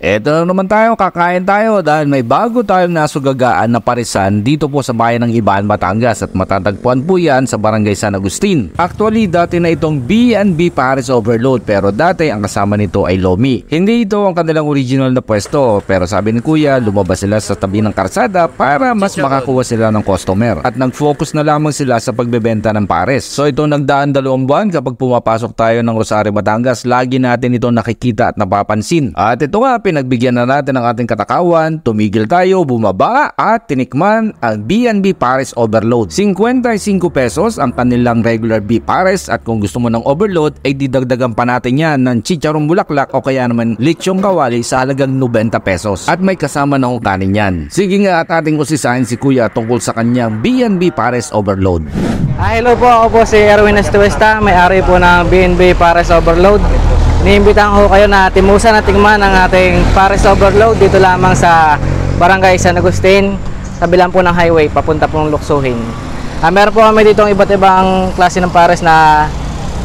Eto na naman tayo, kakain tayo dahil may bago tayong nasugagaan na parisan dito po sa bayan ng Ibaan, Batangas at matatagpuan po yan sa Barangay San Agustin. Actually, dati na itong B&B Paris Overload pero dati ang kasama nito ay Lomi. Hindi ito ang kanilang original na pwesto pero sabi ni Kuya, lumabas sila sa tabi ng karsada para mas makakuha sila ng customer at nag-focus na lamang sila sa pagbebenta ng pares. So ito nagdaan 2 buwan kapag pumapasok tayo ng Rosario, Batangas, lagi natin ito nakikita at napapansin. At ito nga, pinagbigyan na natin ang ating katakawan, tumigil tayo, bumaba at tinikman ang B&B Pares Overload. 55 pesos ang kanilang regular beef pares at kung gusto mo ng overload ay didagdagan pa natin yan ng chicharong bulaklak o kaya naman lechong kawali sa halagang 90 pesos. At may kasama na kong kanin yan. Sige nga at ating usisahin si Kuya tungkol sa kanyang B&B Pares Overload. Hello po, ako po si Erwin Estuesta, may-ari po ng B&B Pares Overload. Iniimbitahan ko kayo na timusan at tingman ang ating Pares Overload dito lamang sa Barangay San Agustin, tabi lang po ng highway, papunta pong Luksuhin. Meron po kami dito iba't ibang klase ng pares na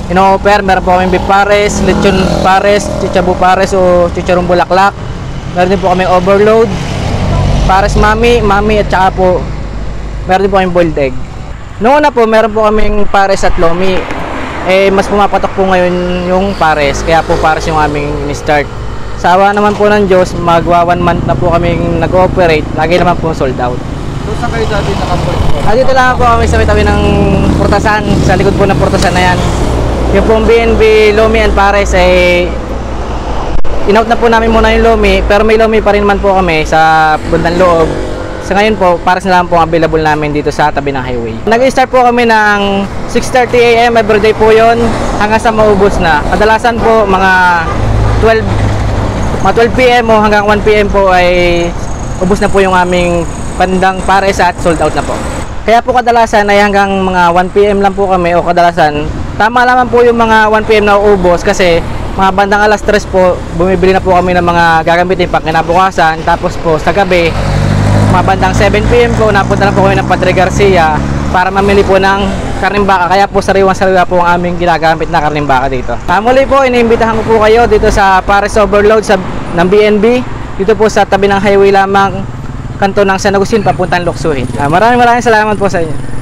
ino-offer. Meron po kami beef pares, lechon pares, chichabu pares o chicharong bulaklak. Meron din po kami overload, pares mami at saka po meron din po kami boiled egg. Noong una po meron po kaming pares at lomi. Mas pumapatok po ngayon yung pares, kaya po pares yung aming in-start. Sa awa naman po ng Diyos, magwa 1 month na po kaming nag-ooperate, lagi naman po sold out. So saan kayo dati nakaporto? Dito lang po kami sa tabi ng Portasan, sa likod po ng Portasan na yan. Yung pong B&B Lomi and Pares ay in-out na po namin muna yung Lomi, pero may Lomi pa rin naman po kami sa bandang loob. Sa ngayon po, pares na lang po available namin dito sa tabi ng highway. Nag-start po kami ng 6:30 AM everyday po yon hanggang sa maubos na. Kadalasan po mga 12 PM o hanggang 1 PM po ay ubos na po yung aming pandang pares at sold out na po. Kaya po kadalasan ay hanggang mga 1 PM lang po kami o kadalasan tama naman po yung mga 1 PM na ubos kasi mga bandang alas 3 po bumibili na po kami ng mga gagamitin pang kinabukasan, tapos po sa gabi mga bandang 7 PM po napunta na po kami ng Padre Garcia para mamili po ng karneng baka, kaya po sariwang-sariwa po ang aming ginagamit na karneng baka dito. Muli po, iniimbitahan ko po kayo dito sa Pares Overload ng B&B, dito po sa tabi ng highway lamang, kanto ng San Agustin papuntang Luksuhin. Maraming salamat po sa inyo.